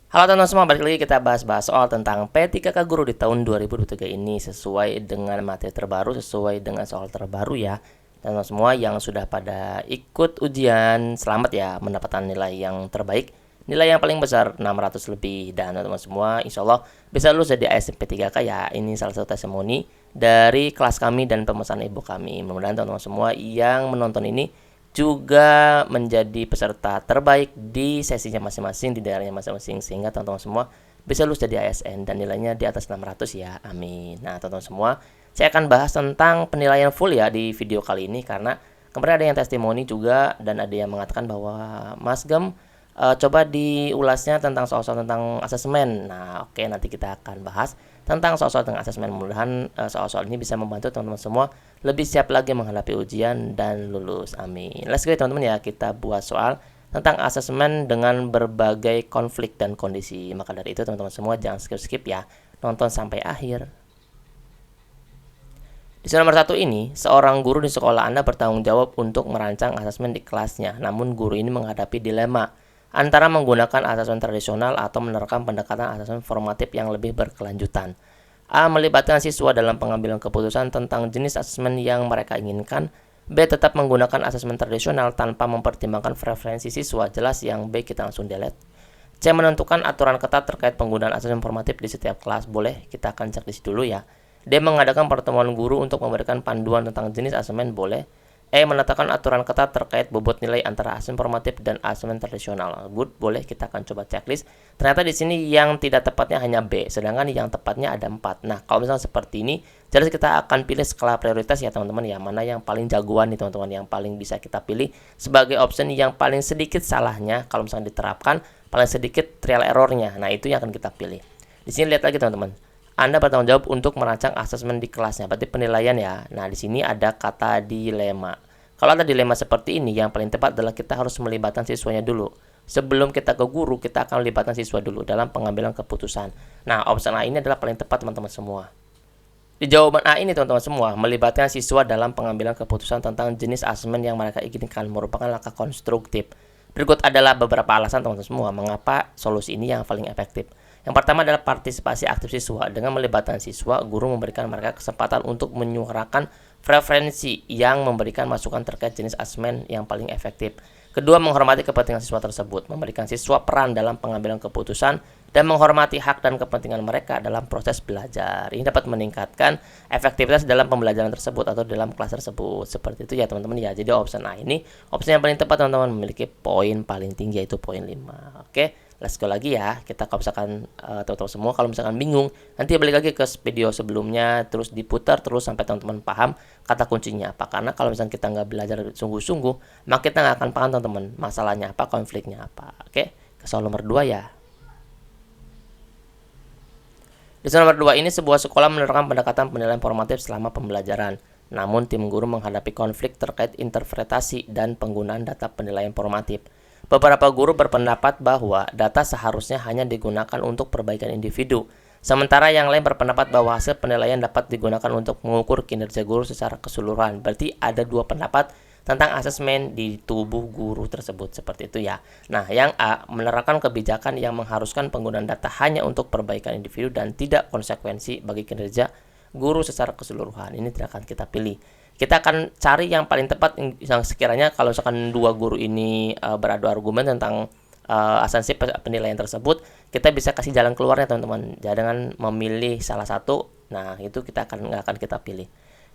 Halo teman-teman semua, balik lagi kita bahas-bahas soal tentang P3K Guru di tahun 2023 ini sesuai dengan materi terbaru, sesuai dengan soal terbaru ya. Teman-teman semua yang sudah pada ikut ujian, selamat ya mendapatkan nilai yang terbaik, nilai yang paling besar 600 lebih. Dan teman-teman semua insya Allah bisa lulus jadi ASN P3K ya. Ini salah satu testimoni dari kelas kami dan pemesanan ibu kami. Mudah-mudahan teman-teman semua yang menonton ini juga menjadi peserta terbaik di sesinya masing-masing, di daerahnya masing-masing, sehingga teman-teman semua bisa lulus jadi ASN dan nilainya di atas 600 ya, amin. Nah teman-teman semua, saya akan bahas tentang penilaian full ya di video kali ini, karena kemarin ada yang testimoni juga dan ada yang mengatakan bahwa Mas Gem, coba diulasnya tentang soal-soal tentang asesmen. Nah oke, nanti kita akan bahas tentang soal-soal tentang asesmen. Mudah-mudahan soal-soal ini bisa membantu teman-teman semua lebih siap lagi menghadapi ujian dan lulus, amin. Let's go teman-teman ya, kita buat soal tentang asesmen dengan berbagai konflik dan kondisi. Maka dari itu teman-teman semua jangan skip-skip ya, nonton sampai akhir. Di soal nomor 1 ini, seorang guru di sekolah Anda bertanggung jawab untuk merancang asesmen di kelasnya. Namun guru ini menghadapi dilema antara menggunakan asesmen tradisional atau menerapkan pendekatan asesmen formatif yang lebih berkelanjutan. A. Melibatkan siswa dalam pengambilan keputusan tentang jenis asesmen yang mereka inginkan. B. Tetap menggunakan asesmen tradisional tanpa mempertimbangkan preferensi siswa. Jelas yang B kita langsung delete. C. Menentukan aturan ketat terkait penggunaan asesmen formatif di setiap kelas. Boleh, kita akan cek di situ dulu ya. D. Mengadakan pertemuan guru untuk memberikan panduan tentang jenis asesmen. Boleh. E. Menetapkan aturan ketat terkait bobot nilai antara asesmen formatif dan asesmen tradisional. Good, boleh, kita akan coba checklist. Ternyata di sini yang tidak tepatnya hanya B, sedangkan yang tepatnya ada 4. Nah, kalau misalnya seperti ini, jelas kita akan pilih skala prioritas ya teman-teman ya. Mana yang paling jagoan nih teman-teman, yang paling bisa kita pilih sebagai option yang paling sedikit salahnya kalau misalnya diterapkan, paling sedikit trial errornya. Nah, itu yang akan kita pilih. Di sini lihat lagi teman-teman. Anda bertanggung jawab untuk merancang asesmen di kelasnya, berarti penilaian ya. Nah, di sini ada kata dilema. Kalau ada dilema seperti ini, yang paling tepat adalah kita harus melibatkan siswanya dulu. Sebelum kita ke guru, kita akan melibatkan siswa dulu dalam pengambilan keputusan. Nah, opsi A ini adalah paling tepat teman-teman semua. Di jawaban A ini teman-teman semua, melibatkan siswa dalam pengambilan keputusan tentang jenis asesmen yang mereka inginkan merupakan langkah konstruktif. Berikut adalah beberapa alasan teman-teman semua mengapa solusi ini yang paling efektif. Yang pertama adalah partisipasi aktif siswa. Dengan melibatkan siswa, guru memberikan mereka kesempatan untuk menyuarakan preferensi yang memberikan masukan terkait jenis asesmen yang paling efektif. Kedua, menghormati kepentingan siswa tersebut, memberikan siswa peran dalam pengambilan keputusan dan menghormati hak dan kepentingan mereka dalam proses belajar. Ini dapat meningkatkan efektivitas dalam pembelajaran tersebut atau dalam kelas tersebut. Seperti itu ya teman-teman ya. Jadi opsi A ini opsi yang paling tepat teman-teman, memiliki poin paling tinggi yaitu poin 5. Oke, let's go lagi ya. Kita kalau misalkan teman-teman semua kalau misalkan bingung, nanti balik lagi ke video sebelumnya, terus diputar terus sampai teman-teman paham kata kuncinya apa. Karena kalau misalkan kita nggak belajar sungguh-sungguh, maka kita nggak akan paham teman-teman masalahnya apa, konfliknya apa. Oke, ke soal nomor 2 ya. Di soal nomor 2 ini, sebuah sekolah menerapkan pendekatan penilaian formatif selama pembelajaran. Namun tim guru menghadapi konflik terkait interpretasi dan penggunaan data penilaian formatif. Beberapa guru berpendapat bahwa data seharusnya hanya digunakan untuk perbaikan individu, sementara yang lain berpendapat bahwa hasil penilaian dapat digunakan untuk mengukur kinerja guru secara keseluruhan. Berarti ada dua pendapat tentang asesmen di tubuh guru tersebut, seperti itu ya. Nah, yang A, menerapkan kebijakan yang mengharuskan penggunaan data hanya untuk perbaikan individu dan tidak konsekuensi bagi kinerja guru secara keseluruhan. Ini tidak akan kita pilih. Kita akan cari yang paling tepat yang sekiranya kalau misalkan dua guru ini beradu argumen tentang asumsi penilaian tersebut, kita bisa kasih jalan keluarnya teman-teman. Jangan memilih salah satu. Nah, itu nggak akan kita pilih.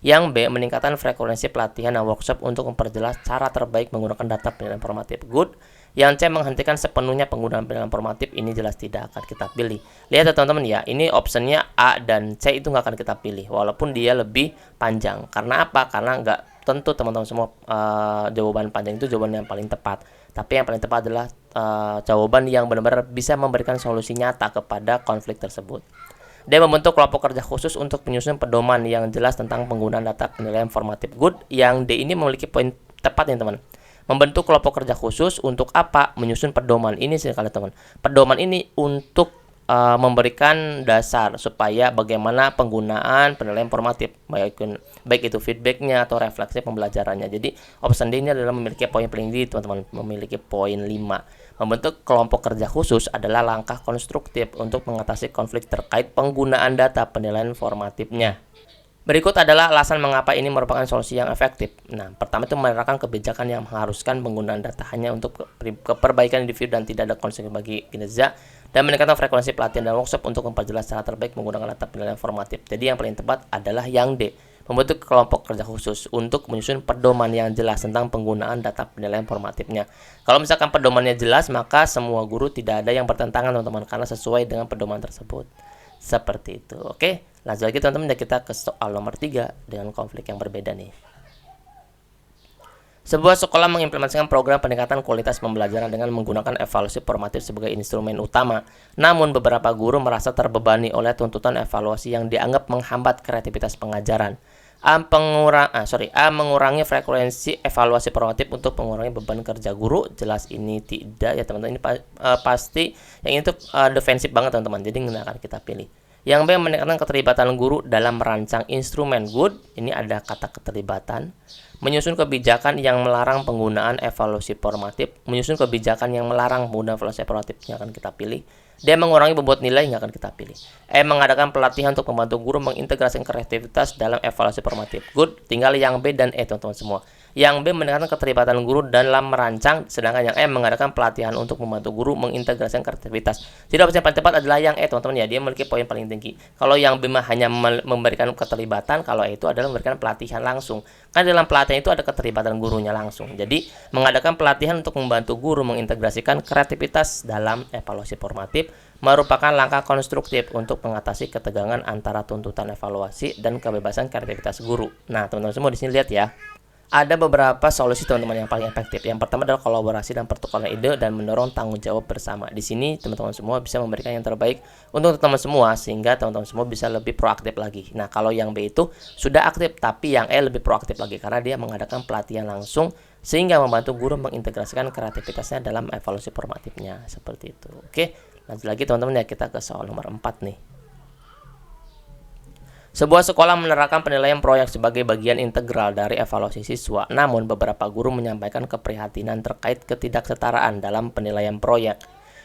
Yang B, meningkatkan frekuensi pelatihan dan workshop untuk memperjelas cara terbaik menggunakan data penilaian formatif. Good. Yang C, menghentikan sepenuhnya penggunaan penilaian formatif. Ini jelas tidak akan kita pilih. Lihat ya teman-teman ya, ini optionnya A dan C itu nggak akan kita pilih, walaupun dia lebih panjang. Karena apa? Karena nggak tentu teman-teman semua jawaban panjang itu jawaban yang paling tepat. Tapi yang paling tepat adalah jawaban yang benar-benar bisa memberikan solusi nyata kepada konflik tersebut. Dia membentuk kelompok kerja khusus untuk menyusun pedoman yang jelas tentang penggunaan data penilaian formatif. Good. Yang D ini memiliki poin tepat nih teman. Membentuk kelompok kerja khusus untuk apa? Menyusun pedoman. Ini sekali teman. Pedoman ini untuk memberikan dasar supaya bagaimana penggunaan penilaian formatif, baik itu feedbacknya atau refleksi pembelajarannya. Jadi option D ini adalah memiliki poin paling tinggi teman-teman, memiliki poin 5. Membentuk kelompok kerja khusus adalah langkah konstruktif untuk mengatasi konflik terkait penggunaan data penilaian formatifnya. Berikut adalah alasan mengapa ini merupakan solusi yang efektif. Nah, pertama itu menerapkan kebijakan yang mengharuskan penggunaan data hanya untuk perbaikan individu dan tidak ada konsekuensi bagi kinerja, dan meningkatkan frekuensi pelatihan dan workshop untuk memperjelas cara terbaik menggunakan data penilaian formatif. Jadi yang paling tepat adalah yang D, membentuk kelompok kerja khusus untuk menyusun pedoman yang jelas tentang penggunaan data penilaian formatifnya. Kalau misalkan pedomannya jelas, maka semua guru tidak ada yang bertentangan teman-teman, karena sesuai dengan pedoman tersebut. Seperti itu. Oke, lanjut lagi teman-teman, kita ke soal nomor 3 dengan konflik yang berbeda nih. Sebuah sekolah mengimplementasikan program peningkatan kualitas pembelajaran dengan menggunakan evaluasi formatif sebagai instrumen utama. Namun beberapa guru merasa terbebani oleh tuntutan evaluasi yang dianggap menghambat kreativitas pengajaran. A. Mengurangi frekuensi evaluasi formatif untuk mengurangi beban kerja guru. Jelas ini tidak ya teman-teman, ini pasti yang itu defensif banget teman-teman, jadi nggak akan kita pilih. Yang B. Meningkatkan keterlibatan guru dalam merancang instrumen. Good, ini ada kata keterlibatan. Menyusun kebijakan yang melarang penggunaan evaluasi formatif. Menyusun kebijakan yang melarang penggunaan evaluasi formatif, yang akan kita pilih. D. Mengurangi bobot nilai, yang akan kita pilih. E. Mengadakan pelatihan untuk membantu guru mengintegrasikan kreativitas dalam evaluasi formatif. Good, tinggal yang B dan E teman-teman semua. Yang B meningkatkan keterlibatan guru dalam merancang, sedangkan yang E mengadakan pelatihan untuk membantu guru mengintegrasikan kreativitas. Jadi opsi yang paling tepat adalah yang E teman-teman ya, dia memiliki poin paling tinggi. Kalau yang B hanya memberikan keterlibatan, kalau E itu adalah memberikan pelatihan langsung. Kan dalam pelatihan itu ada keterlibatan gurunya langsung. Jadi mengadakan pelatihan untuk membantu guru mengintegrasikan kreativitas dalam evaluasi formatif merupakan langkah konstruktif untuk mengatasi ketegangan antara tuntutan evaluasi dan kebebasan kreativitas guru. Nah, teman-teman semua di sini lihat ya. Ada beberapa solusi teman-teman yang paling efektif. Yang pertama adalah kolaborasi dan pertukaran ide dan mendorong tanggung jawab bersama. Di sini teman-teman semua bisa memberikan yang terbaik untuk teman-teman semua sehingga teman-teman semua bisa lebih proaktif lagi. Nah, kalau yang B itu sudah aktif, tapi yang E lebih proaktif lagi karena dia mengadakan pelatihan langsung sehingga membantu guru mengintegrasikan kreativitasnya dalam evaluasi formatifnya. Seperti itu. Oke, lanjut lagi teman-teman ya, kita ke soal nomor 4 nih. Sebuah sekolah menerapkan penilaian proyek sebagai bagian integral dari evaluasi siswa, namun beberapa guru menyampaikan keprihatinan terkait ketidaksetaraan dalam penilaian proyek,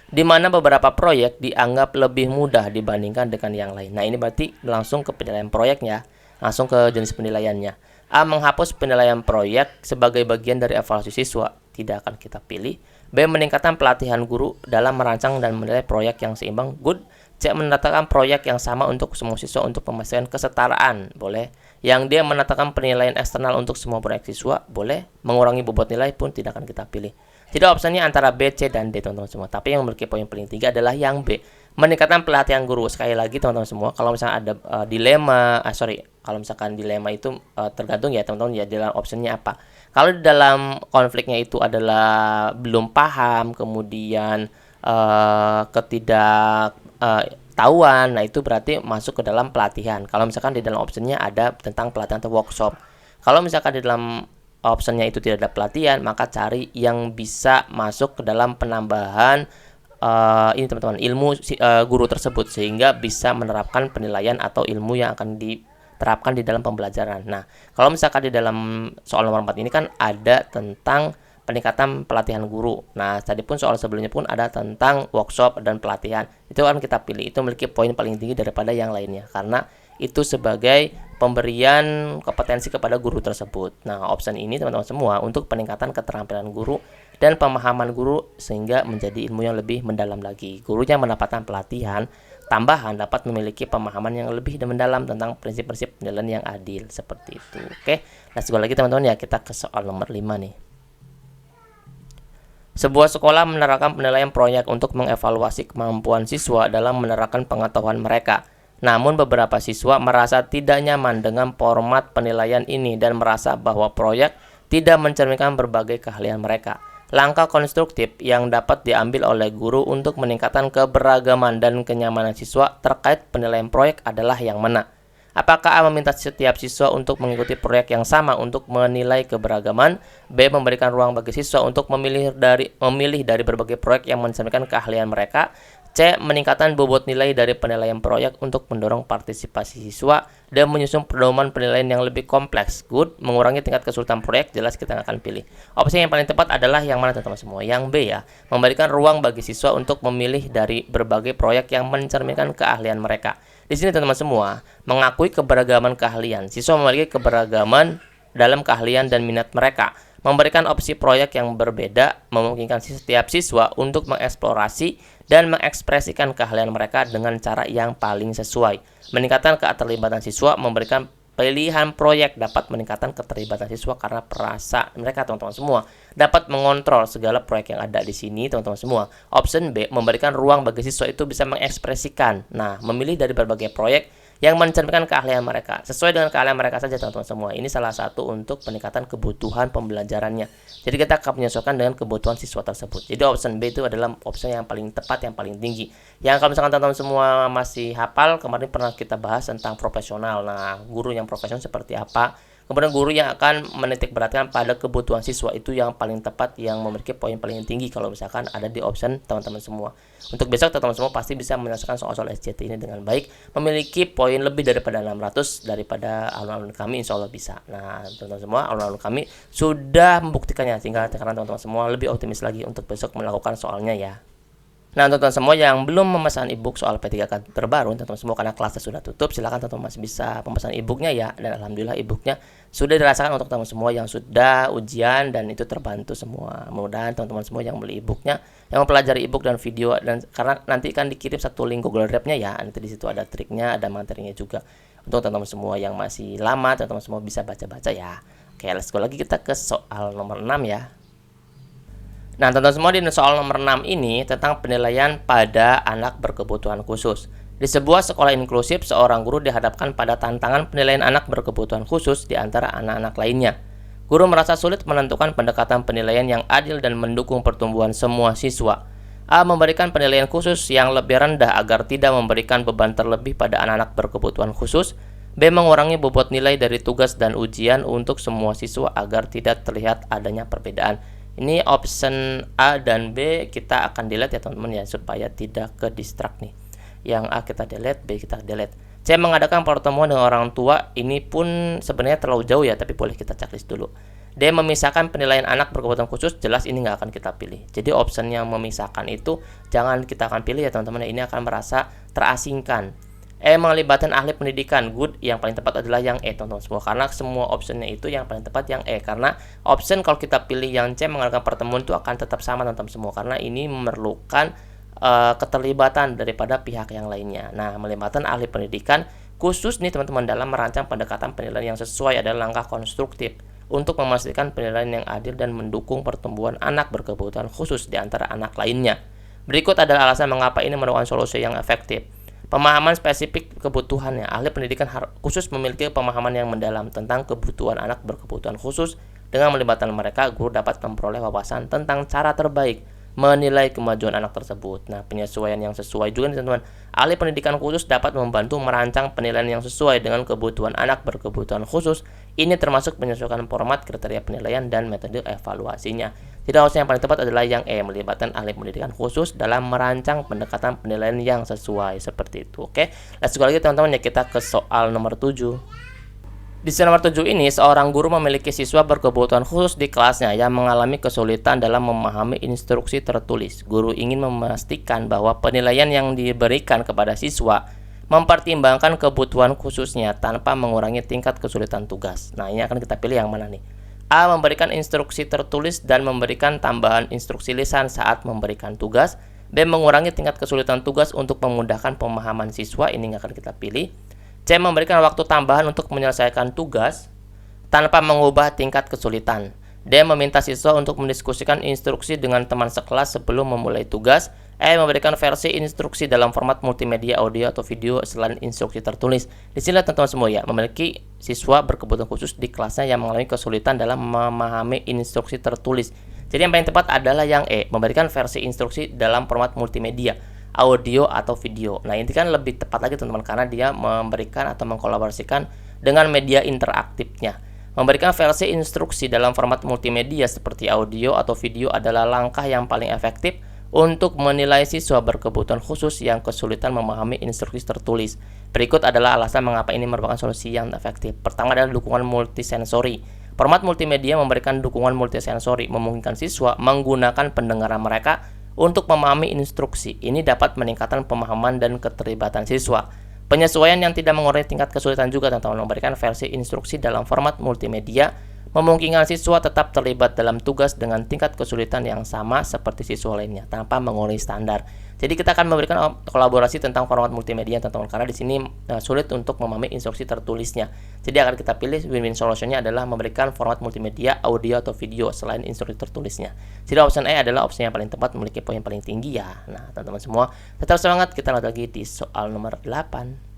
di mana beberapa proyek dianggap lebih mudah dibandingkan dengan yang lain. Nah, ini berarti langsung ke penilaian proyeknya, langsung ke jenis penilaiannya. A. Menghapus penilaian proyek sebagai bagian dari evaluasi siswa, tidak akan kita pilih. B. Meningkatkan pelatihan guru dalam merancang dan menilai proyek yang seimbang. Good. C. Menetapkan proyek yang sama untuk semua siswa untuk memastikan kesetaraan, boleh. Yang D. Menetapkan penilaian eksternal untuk semua proyek siswa, boleh. Mengurangi bobot nilai pun tidak akan kita pilih. Jadi opsinya antara B, C, dan D teman-teman semua. Tapi yang memiliki poin paling tinggi adalah yang B, meningkatkan pelatihan guru. Sekali lagi teman-teman semua, kalau misalnya ada kalau misalkan dilema itu tergantung ya teman-teman ya dalam opsinya apa. Kalau di dalam konfliknya itu adalah belum paham, kemudian tahuan, nah itu berarti masuk ke dalam pelatihan. Kalau misalkan di dalam optionnya ada tentang pelatihan atau workshop. Kalau misalkan di dalam optionnya itu tidak ada pelatihan, maka cari yang bisa masuk ke dalam penambahan ini teman-teman, ilmu guru tersebut sehingga bisa menerapkan penilaian atau ilmu yang akan diterapkan di dalam pembelajaran. Nah, kalau misalkan di dalam soal nomor 4 ini kan ada tentang peningkatan pelatihan guru. Nah, tadi pun soal sebelumnya pun ada tentang workshop dan pelatihan. Itu kan kita pilih, itu memiliki poin paling tinggi daripada yang lainnya karena itu sebagai pemberian kompetensi kepada guru tersebut. Nah, option ini teman-teman semua untuk peningkatan keterampilan guru dan pemahaman guru sehingga menjadi ilmu yang lebih mendalam lagi. Gurunya mendapatkan pelatihan tambahan dapat memiliki pemahaman yang lebih mendalam tentang prinsip-prinsip penilaian yang adil, seperti itu. Oke, let's go lagi teman-teman ya, kita ke soal nomor 5 nih. Sebuah sekolah menerapkan penilaian proyek untuk mengevaluasi kemampuan siswa dalam menerapkan pengetahuan mereka. Namun beberapa siswa merasa tidak nyaman dengan format penilaian ini dan merasa bahwa proyek tidak mencerminkan berbagai keahlian mereka. Langkah konstruktif yang dapat diambil oleh guru untuk meningkatkan keberagaman dan kenyamanan siswa terkait penilaian proyek adalah yang mana? Apakah A. Meminta setiap siswa untuk mengikuti proyek yang sama untuk menilai keberagaman? B. Memberikan ruang bagi siswa untuk memilih dari berbagai proyek yang mencerminkan keahlian mereka? C. C. Meningkatkan bobot nilai dari penilaian proyek untuk mendorong partisipasi siswa dan menyusun pedoman penilaian yang lebih kompleks. Good. Mengurangi tingkat kesulitan proyek. Jelas kita akan pilih. Opsi yang paling tepat adalah yang mana teman-teman semua? Yang B ya. Memberikan ruang bagi siswa untuk memilih dari berbagai proyek yang mencerminkan keahlian mereka. Di sini teman-teman semua mengakui keberagaman keahlian. Siswa memiliki keberagaman dalam keahlian dan minat mereka. Memberikan opsi proyek yang berbeda memungkinkan setiap siswa untuk mengeksplorasi dan mengekspresikan keahlian mereka dengan cara yang paling sesuai. Meningkatkan keterlibatan siswa, memberikan pilihan proyek dapat meningkatkan keterlibatan siswa karena perasa mereka teman-teman semua dapat mengontrol segala proyek yang ada di sini teman-teman semua. Option B, memberikan ruang bagi siswa itu bisa mengekspresikan. Nah, memilih dari berbagai proyek yang mencerminkan keahlian mereka. Sesuai dengan keahlian mereka saja teman-teman semua. Ini salah satu untuk peningkatan kebutuhan pembelajarannya. Jadi kita akan menyesuaikan dengan kebutuhan siswa tersebut. Jadi option B itu adalah opsi yang paling tepat, yang paling tinggi. Yang kalau misalkan teman-teman semua masih hafal, kemarin pernah kita bahas tentang profesional. Nah, guru yang profesional seperti apa? Kemudian guru yang akan menitik beratkan pada kebutuhan siswa itu yang paling tepat, yang memiliki poin paling tinggi kalau misalkan ada di option teman-teman semua. Untuk besok teman-teman semua pasti bisa menyelesaikan soal-soal SJT ini dengan baik, memiliki poin lebih daripada 600 daripada alumni kami, insya Allah bisa. Nah teman-teman semua, alumni kami sudah membuktikannya, tinggal sekarang teman-teman semua lebih optimis lagi untuk besok melakukan soalnya ya. Nah, teman-teman semua yang belum memesan ebook soal P3K terbaru, teman-teman semua karena kelasnya sudah tutup, silakan teman-teman masih bisa memesan ebooknya ya. Dan alhamdulillah ebooknya sudah dirasakan untuk teman-teman semua yang sudah ujian dan itu terbantu semua. Mudah-mudahan teman-teman semua yang beli ebooknya, yang mempelajari ebook dan video, dan karena nanti kan dikirim satu link Google Drive-nya ya, nanti di situ ada triknya, ada materinya juga. Untuk teman-teman semua yang masih lama, teman-teman semua bisa baca-baca ya. Oke, let's go lagi kita ke soal nomor 6 ya. Nah, teman-teman semua, di soal nomor 6 ini tentang penilaian pada anak berkebutuhan khusus. Di sebuah sekolah inklusif, seorang guru dihadapkan pada tantangan penilaian anak berkebutuhan khusus di antara anak-anak lainnya. Guru merasa sulit menentukan pendekatan penilaian yang adil dan mendukung pertumbuhan semua siswa. A. Memberikan penilaian khusus yang lebih rendah agar tidak memberikan beban terlebih pada anak-anak berkebutuhan khusus. B. Mengurangi bobot nilai dari tugas dan ujian untuk semua siswa agar tidak terlihat adanya perbedaan. Ini option A dan B kita akan delete ya teman-teman ya, supaya tidak ke distract nih. Yang A kita delete, B kita delete. C. Mengadakan pertemuan dengan orang tua, ini pun sebenarnya terlalu jauh ya, tapi boleh kita checklist dulu. D. Memisahkan penilaian anak berkebutuhan khusus, jelas ini nggak akan kita pilih. Jadi option yang memisahkan itu jangan kita akan pilih ya teman-teman, ini akan merasa terasingkan. E. Melibatkan ahli pendidikan, good, yang paling tepat adalah yang E teman-teman semua, karena semua optionnya itu yang paling tepat yang E, karena option kalau kita pilih yang C mengadakan pertemuan itu akan tetap sama teman-teman semua, karena ini memerlukan keterlibatan daripada pihak yang lainnya. Nah, melibatkan ahli pendidikan khusus nih teman-teman dalam merancang pendekatan penilaian yang sesuai adalah langkah konstruktif untuk memastikan penilaian yang adil dan mendukung pertumbuhan anak berkebutuhan khusus di antara anak lainnya. Berikut adalah alasan mengapa ini merupakan solusi yang efektif. Pemahaman spesifik kebutuhannya. Ahli pendidikan khusus memiliki pemahaman yang mendalam tentang kebutuhan anak berkebutuhan khusus. Dengan melibatkan mereka, guru dapat memperoleh wawasan tentang cara terbaik menilai kemajuan anak tersebut. Nah, penyesuaian yang sesuai juga nih teman-teman. Ahli pendidikan khusus dapat membantu merancang penilaian yang sesuai dengan kebutuhan anak berkebutuhan khusus. Ini termasuk menyesuaikan format, kriteria penilaian, dan metode evaluasinya. Jadi opsi yang paling tepat adalah yang E, melibatkan ahli pendidikan khusus dalam merancang pendekatan penilaian yang sesuai, seperti itu. Oke, let's go lagi teman-teman ya, kita ke soal nomor 7. Di soal nomor 7 ini, seorang guru memiliki siswa berkebutuhan khusus di kelasnya yang mengalami kesulitan dalam memahami instruksi tertulis. Guru ingin memastikan bahwa penilaian yang diberikan kepada siswa mempertimbangkan kebutuhan khususnya tanpa mengurangi tingkat kesulitan tugas. Nah, ini akan kita pilih yang mana nih? A. Memberikan instruksi tertulis dan memberikan tambahan instruksi lisan saat memberikan tugas. B. Mengurangi tingkat kesulitan tugas untuk memudahkan pemahaman siswa. Ini nggak akan kita pilih. C. Memberikan waktu tambahan untuk menyelesaikan tugas tanpa mengubah tingkat kesulitan. D. Meminta siswa untuk mendiskusikan instruksi dengan teman sekelas sebelum memulai tugas. E. Memberikan versi instruksi dalam format multimedia, audio, atau video selain instruksi tertulis. Di sini teman-teman semua ya, memiliki siswa berkebutuhan khusus di kelasnya yang mengalami kesulitan dalam memahami instruksi tertulis. Jadi yang paling tepat adalah yang E, memberikan versi instruksi dalam format multimedia, audio, atau video. Nah, ini kan lebih tepat lagi teman-teman, karena dia memberikan atau mengkolaborasikan dengan media interaktifnya. Memberikan versi instruksi dalam format multimedia seperti audio atau video adalah langkah yang paling efektif untuk menilai siswa berkebutuhan khusus yang kesulitan memahami instruksi tertulis. Berikut adalah alasan mengapa ini merupakan solusi yang efektif. Pertama adalah dukungan multisensori. Format multimedia memberikan dukungan multisensori, memungkinkan siswa menggunakan pendengaran mereka untuk memahami instruksi. Ini dapat meningkatkan pemahaman dan keterlibatan siswa. Penyesuaian yang tidak mengurangi tingkat kesulitan juga, teman-teman. Memberikan versi instruksi dalam format multimedia memungkinkan siswa tetap terlibat dalam tugas dengan tingkat kesulitan yang sama seperti siswa lainnya tanpa mengurangi standar. Jadi kita akan memberikan kolaborasi tentang format multimedia, teman-teman, karena di sini sulit untuk memahami instruksi tertulisnya. Jadi akan kita pilih win-win solutionnya adalah memberikan format multimedia, audio atau video selain instruksi tertulisnya. Jadi option E adalah opsi yang paling tepat, memiliki poin paling tinggi ya. Nah, teman-teman semua tetap semangat, kita lanjut lagi di soal nomor 8.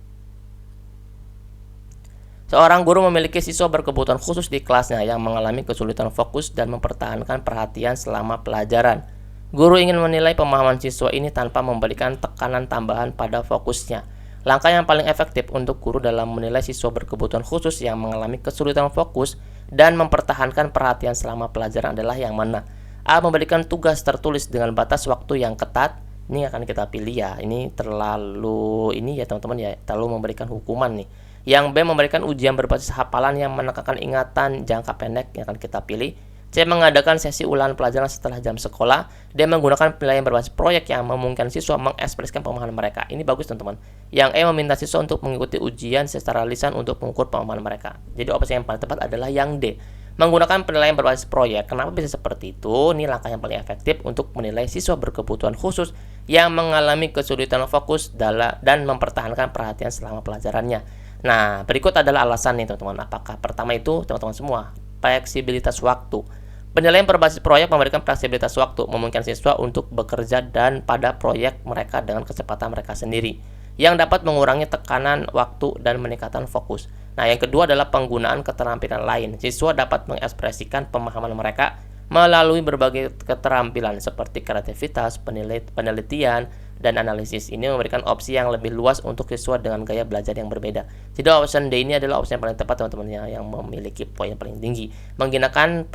Seorang guru memiliki siswa berkebutuhan khusus di kelasnya yang mengalami kesulitan fokus dan mempertahankan perhatian selama pelajaran. Guru ingin menilai pemahaman siswa ini tanpa memberikan tekanan tambahan pada fokusnya. Langkah yang paling efektif untuk guru dalam menilai siswa berkebutuhan khusus yang mengalami kesulitan fokus dan mempertahankan perhatian selama pelajaran adalah yang mana? A. Memberikan tugas tertulis dengan batas waktu yang ketat. Ini akan kita pilih ya. Ini terlalu teman-teman ya, terlalu memberikan hukuman nih. Yang B. Memberikan ujian berbasis hafalan yang menekankan ingatan jangka pendek, yang akan kita pilih. C. Mengadakan sesi ulangan pelajaran setelah jam sekolah. D. Menggunakan penilaian berbasis proyek yang memungkinkan siswa mengekspresikan pemahaman mereka. Ini bagus, teman-teman. Yang E. Meminta siswa untuk mengikuti ujian secara lisan untuk mengukur pemahaman mereka. Jadi opsi yang paling tepat adalah yang D. Menggunakan penilaian berbasis proyek. Kenapa bisa seperti itu? Ini langkah yang paling efektif untuk menilai siswa berkebutuhan khusus yang mengalami kesulitan fokus dan mempertahankan perhatian selama pelajarannya. Nah, berikut adalah alasan nih, teman-teman. Apakah pertama itu, teman-teman semua, fleksibilitas waktu. Penilaian berbasis proyek memberikan fleksibilitas waktu, memungkinkan siswa untuk bekerja dan pada proyek mereka dengan kecepatan mereka sendiri, yang dapat mengurangi tekanan waktu dan meningkatkan fokus. Nah, yang kedua adalah penggunaan keterampilan lain. Siswa dapat mengekspresikan pemahaman mereka melalui berbagai keterampilan seperti kreativitas, penelitian, dan analisis. Ini memberikan opsi yang lebih luas untuk siswa dengan gaya belajar yang berbeda. Jadi option D ini adalah opsi yang paling tepat, teman-teman, yang memiliki poin yang paling tinggi. Menggunakan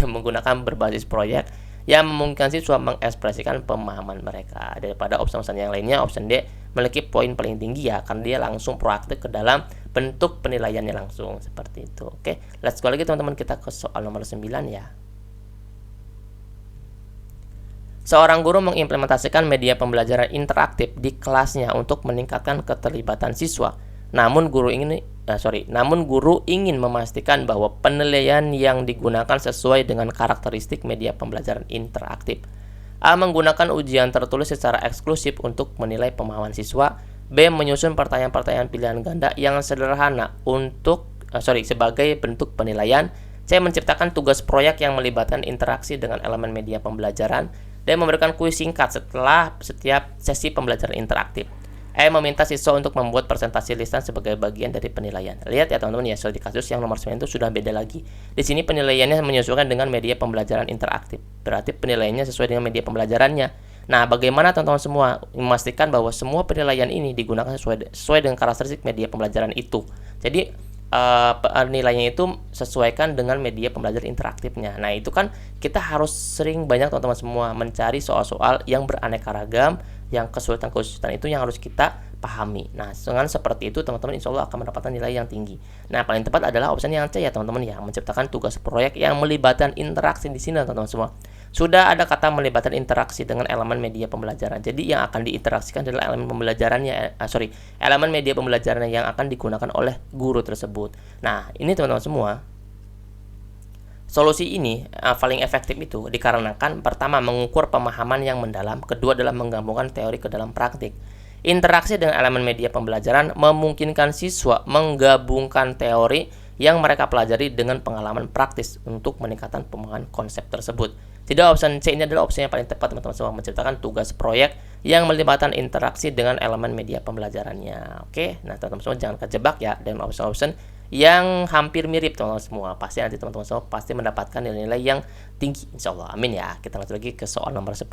menggunakan berbasis proyek yang memungkinkan siswa mengekspresikan pemahaman mereka. Daripada opsi-opsi yang lainnya, option D memiliki poin paling tinggi ya, karena dia langsung proaktif ke dalam bentuk penilaiannya langsung seperti itu. Oke, let's go lagi, teman-teman, kita ke soal nomor 9 ya. Seorang guru mengimplementasikan media pembelajaran interaktif di kelasnya untuk meningkatkan keterlibatan siswa. Namun guru ingin memastikan bahwa penilaian yang digunakan sesuai dengan karakteristik media pembelajaran interaktif. A. Menggunakan ujian tertulis secara eksklusif untuk menilai pemahaman siswa. B. Menyusun pertanyaan-pertanyaan pilihan ganda yang sederhana sebagai bentuk penilaian. C. Menciptakan tugas proyek yang melibatkan interaksi dengan elemen media pembelajaran dan memberikan kuis singkat setelah setiap sesi pembelajaran interaktif. E. Meminta siswa untuk membuat presentasi lisan sebagai bagian dari penilaian. Lihat ya, teman-teman ya, di kasus yang nomor 9 itu sudah beda lagi. Di sini penilaiannya menyesuaikan dengan media pembelajaran interaktif. Berarti penilaiannya sesuai dengan media pembelajarannya. Nah, bagaimana teman-teman semua memastikan bahwa semua penilaian ini digunakan sesuai dengan karakteristik media pembelajaran itu. Jadi penilaiannya itu sesuaikan dengan media pembelajaran interaktifnya. Nah, itu kan kita harus sering banyak, teman-teman semua, mencari soal-soal yang beraneka ragam, yang kesulitan-kesulitan itu yang harus kita pahami. Nah, dengan seperti itu, teman-teman insya Allah akan mendapatkan nilai yang tinggi. Nah, paling tepat adalah opsi yang C ya, teman-teman ya, menciptakan tugas proyek yang melibatkan interaksi. Di sini, teman-teman semua, sudah ada kata melibatkan interaksi dengan elemen media pembelajaran. Jadi yang akan diinteraksikan adalah elemen elemen media pembelajaran yang akan digunakan oleh guru tersebut. Nah, ini teman-teman semua, solusi ini paling efektif itu dikarenakan pertama mengukur pemahaman yang mendalam, kedua adalah menggabungkan teori ke dalam praktik. Interaksi dengan elemen media pembelajaran memungkinkan siswa menggabungkan teori yang mereka pelajari dengan pengalaman praktis untuk meningkatkan pemahaman konsep tersebut. Jadi opsi C ini adalah opsi yang paling tepat, teman-teman semua, menciptakan tugas proyek yang melibatkan interaksi dengan elemen media pembelajarannya. Oke, nah teman-teman semua jangan kejebak ya dengan opsi-opsi yang hampir mirip, teman-teman semua. Pasti nanti teman-teman semua pasti mendapatkan nilai-nilai yang tinggi, insya Allah, amin ya. Kita lanjut lagi ke soal nomor 10.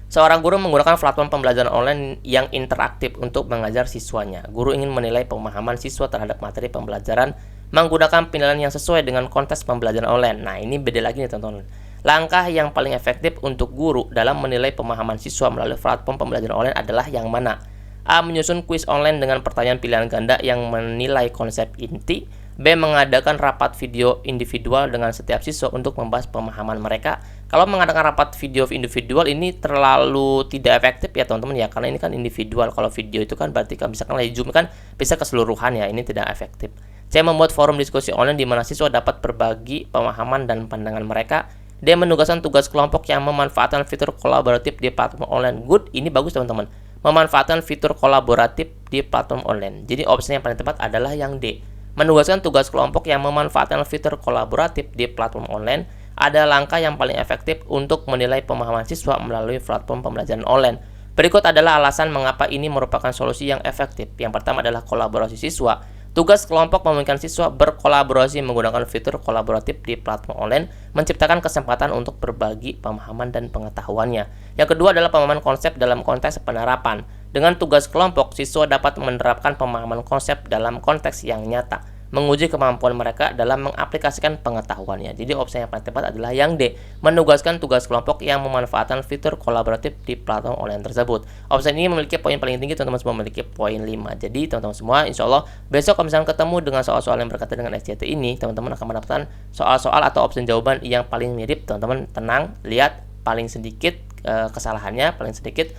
Seorang guru menggunakan platform pembelajaran online yang interaktif untuk mengajar siswanya. Guru ingin menilai pemahaman siswa terhadap materi pembelajaran menggunakan penilaian yang sesuai dengan konteks pembelajaran online. Nah, ini beda lagi nih, teman-teman. Langkah yang paling efektif untuk guru dalam menilai pemahaman siswa melalui platform pembelajaran online adalah yang mana? A. Menyusun kuis online dengan pertanyaan pilihan ganda yang menilai konsep inti. B. Mengadakan rapat video individual dengan setiap siswa untuk membahas pemahaman mereka. Kalau mengadakan rapat video individual ini terlalu tidak efektif ya teman-teman ya, karena ini kan individual. Kalau video itu kan berarti kan misalkan lagi Zoom kan bisa keseluruhan ya, ini tidak efektif. C. Membuat forum diskusi online di mana siswa dapat berbagi pemahaman dan pandangan mereka. D. Menugaskan tugas kelompok yang memanfaatkan fitur kolaboratif di platform online. Good, ini bagus teman-teman. Memanfaatkan fitur kolaboratif di platform online. Jadi opsi yang paling tepat adalah yang D. Menugaskan tugas kelompok yang memanfaatkan fitur kolaboratif di platform online adalah langkah yang paling efektif untuk menilai pemahaman siswa melalui platform pembelajaran online. Berikut adalah alasan mengapa ini merupakan solusi yang efektif. Yang pertama adalah kolaborasi siswa. Tugas kelompok memungkinkan siswa berkolaborasi menggunakan fitur kolaboratif di platform online, menciptakan kesempatan untuk berbagi pemahaman dan pengetahuannya. Yang kedua adalah pemahaman konsep dalam konteks penerapan. Dengan tugas kelompok, siswa dapat menerapkan pemahaman konsep dalam konteks yang nyata, menguji kemampuan mereka dalam mengaplikasikan pengetahuannya. Jadi opsi yang paling tepat adalah yang D, menugaskan tugas kelompok yang memanfaatkan fitur kolaboratif di platform online tersebut. Opsi ini memiliki poin paling tinggi, teman-teman semua memiliki poin 5. Jadi teman-teman semua insya Allah besok kalau misalnya ketemu dengan soal-soal yang berkaitan dengan SJT ini, teman-teman akan mendapatkan soal-soal atau opsi jawaban yang paling mirip. Teman-teman tenang, lihat paling sedikit kesalahannya, paling sedikit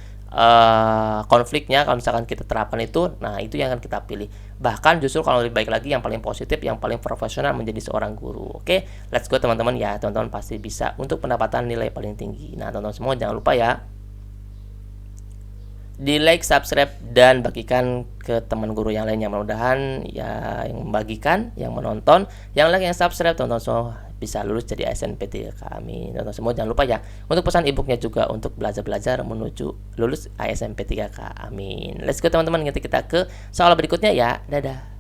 konfliknya kalau misalkan kita terapkan itu, nah itu yang akan kita pilih. Bahkan justru kalau lebih baik lagi yang paling positif, yang paling profesional menjadi seorang guru. Oke, let's go teman-teman ya. Teman-teman pasti bisa untuk pendapatan nilai paling tinggi. Nah teman-teman semua jangan lupa ya, di like, subscribe, dan bagikan ke teman guru yang lainnya. Mudah-mudahan ya yang membagikan, yang menonton, yang like, yang subscribe, teman-teman semua bisa lulus jadi ASNP3K. Amin. Teman-teman semua jangan lupa ya untuk pesan e-booknya juga untuk belajar-belajar menuju lulus ASNP3K. Amin. Let's go teman-teman, kita ke soal berikutnya ya. Dadah.